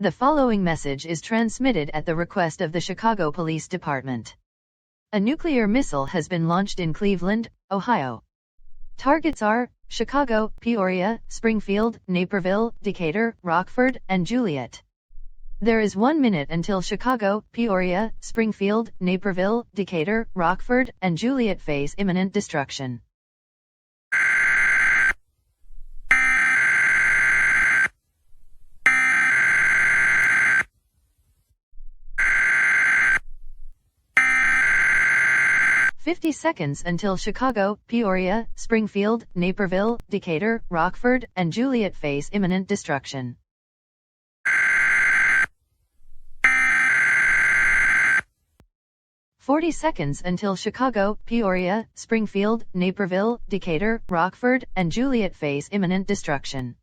The following message is transmitted at the request of the Chicago Police Department. A nuclear missile has been launched in Cleveland, Ohio. Targets are Chicago, Peoria, Springfield, Naperville, Decatur, Rockford, and Juliet. There is 1 minute until Chicago, Peoria, Springfield, Naperville, Decatur, Rockford, and Juliet face imminent destruction. "50 seconds until Chicago, Peoria, Springfield, Naperville, Decatur, Rockford, and Juliet face imminent destruction." "40 seconds until Chicago, Peoria, Springfield, Naperville, Decatur, Rockford, and Juliet face imminent destruction."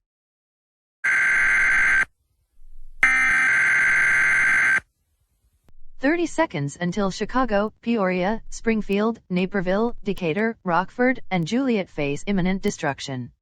"30 seconds until Chicago, Peoria, Springfield, Naperville, Decatur, Rockford, and Juliet face imminent destruction."